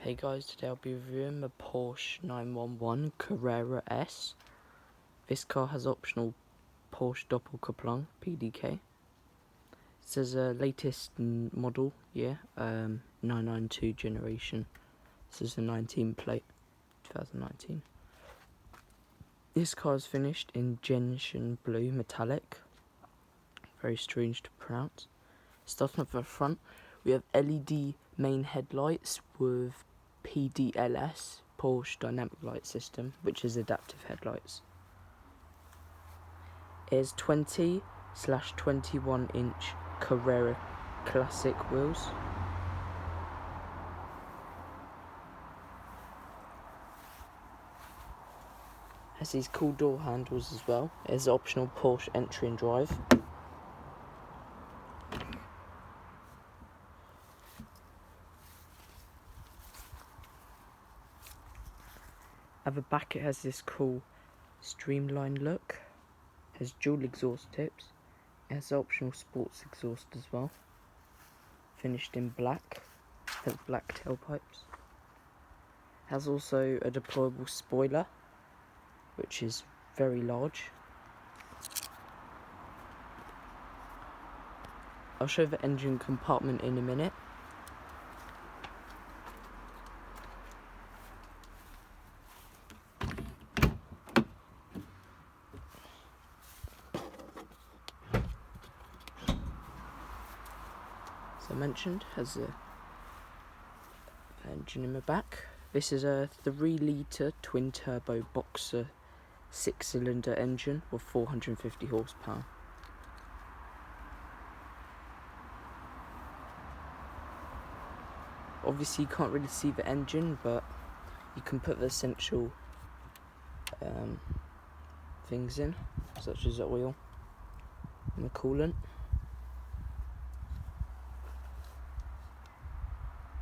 Hey guys, today I'll be reviewing the Porsche 911 Carrera S. This car has optional Porsche Doppelkupplung PDK. It says latest model year, 992 generation. This is a 19 plate, 2019. This car is finished in gentian blue metallic. Very strange to pronounce. Starting off the front, we have LED main headlights with PDLS, Porsche Dynamic Light System, which is adaptive headlights. It is 20/21 inch Carrera Classic wheels. Has these cool door handles as well. It is optional Porsche entry and drive. At the back it has this cool streamlined look. It has dual exhaust tips. It has optional sports exhaust as well. Finished in black. It has black tailpipes. It has also a deployable spoiler, which is very large. I'll show the engine compartment in a minute. As I mentioned, has a engine in the back. This is a 3-litre twin-turbo boxer 6-cylinder engine with 450 horsepower. Obviously you can't really see the engine, but you can put the essential things in, such as the oil and the coolant.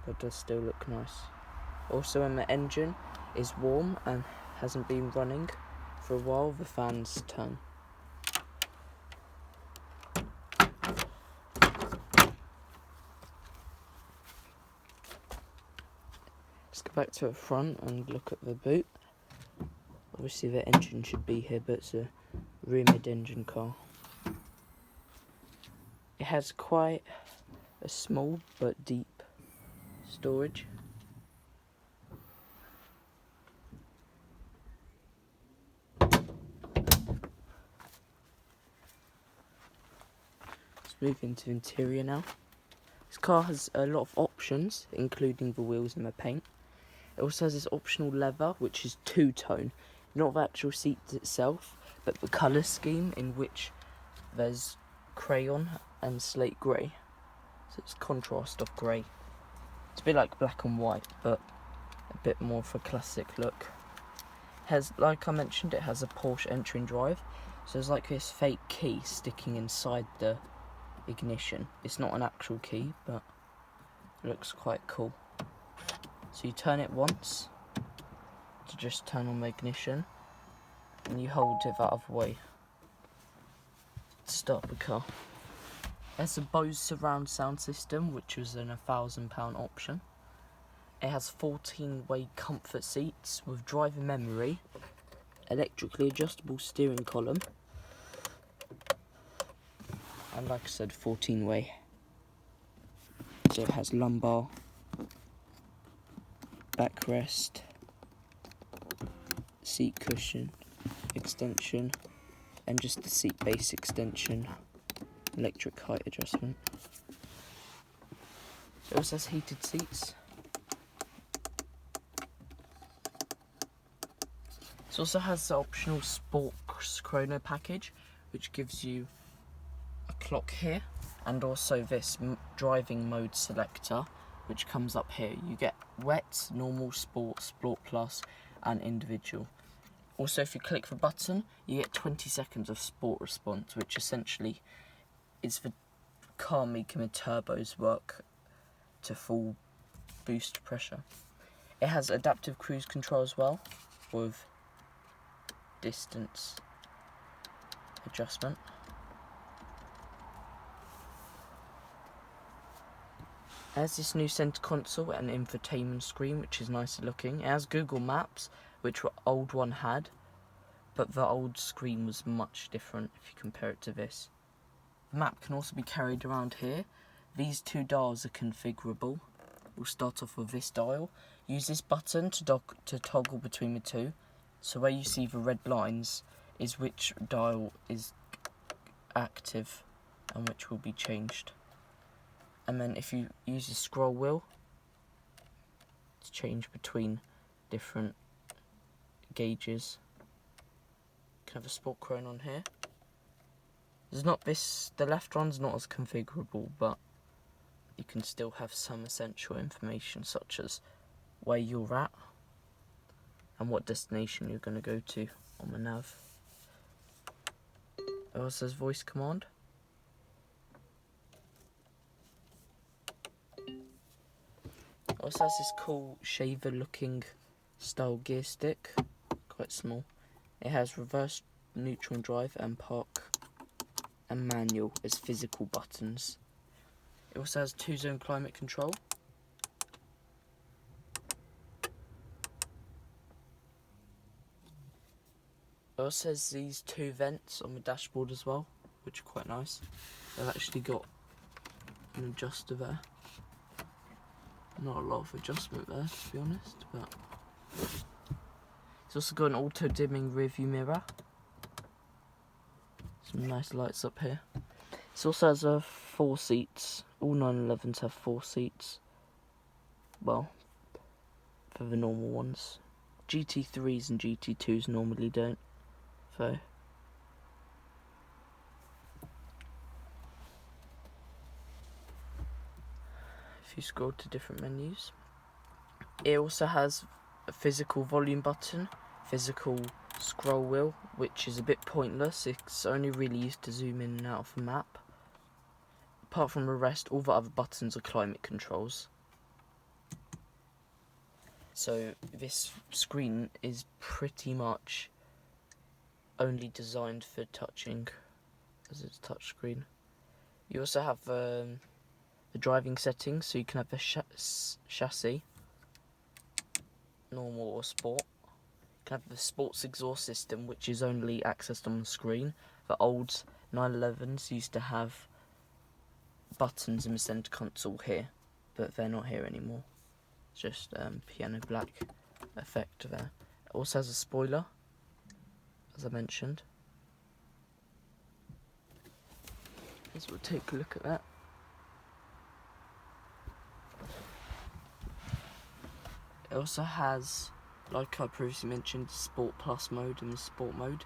But does still look nice. Also, when the engine is warm and hasn't been running for a while, the fans turn. Let's go back to the front and look at the boot. Obviously the engine should be here, but it's a rear mid-engine car. It has quite a small but deep storage. Let's move into the interior now. This car has a lot of options, including the wheels and the paint. It also has this optional leather, which is two-tone, not the actual seat itself, but the colour scheme, in which there's crayon and slate grey. So it's contrast of grey. It's a bit like black and white, but a bit more of a classic look. Has, like I mentioned, it has a Porsche entry and drive. So there's like this fake key sticking inside the ignition. It's not an actual key, but it looks quite cool. So you turn it once to just turn on the ignition, and you hold it that other way to start the car. There's a Bose surround sound system, which was an £1,000 option. It has 14-way comfort seats with driver memory, electrically adjustable steering column, and like I said, 14-way. So it has lumbar, backrest, seat cushion extension, and just the seat base extension, electric height adjustment. It also has heated seats. It also has the optional Sports Chrono package, which gives you a clock here, and also this driving mode selector, which comes up here. You get wet, normal, sport, sport plus, and individual. Also, if you click the button, you get 20 seconds of sport response, which essentially is the car making the turbos work to full boost pressure. It has adaptive cruise control as well, with distance adjustment. It has this new centre console and infotainment screen, which is nicer looking. It has Google Maps, which the old one had, but the old screen was much different if you compare it to this. The map can also be carried around here. These two dials are configurable. We'll start off with this dial. Use this button to toggle between the two. So where you see the red lines is which dial is active and which will be changed. And then if you use the scroll wheel to change between different gauges. You can have a sport chrome on here. The left one's not as configurable, but you can still have some essential information such as where you're at and what destination you're going to go to on the nav. It also says voice command. It also has this cool shaver looking style gear stick, quite small. It has reverse, neutral and drive, and park and manual as physical buttons. It also has 2-zone climate control. It also has these 2 vents on the dashboard as well, which are quite nice. They've actually got an adjuster there. Not a lot of adjustment there, to be honest, but it's also got an auto dimming rearview mirror. Some nice lights up here. It also has 4 seats. All 911s have 4 seats. Well, for the normal ones. GT3s and GT2s normally don't. So if you scroll to different menus, it also has a physical volume button, physical scroll wheel, which is a bit pointless. It's only really used to zoom in and out of the map. Apart from the rest, all the other buttons are climate controls. So this screen is pretty much only designed for touching, as it's a touch screen. You also have the driving settings, so you can have the chassis, normal or sport. You can have the sports exhaust system, which is only accessed on the screen. The old 911s used to have buttons in the centre console here, but they're not here anymore. It's just piano black effect there. It also has a spoiler, as I mentioned. So we'll take a look at that. It also has, like I previously mentioned, Sport Plus mode and the Sport mode.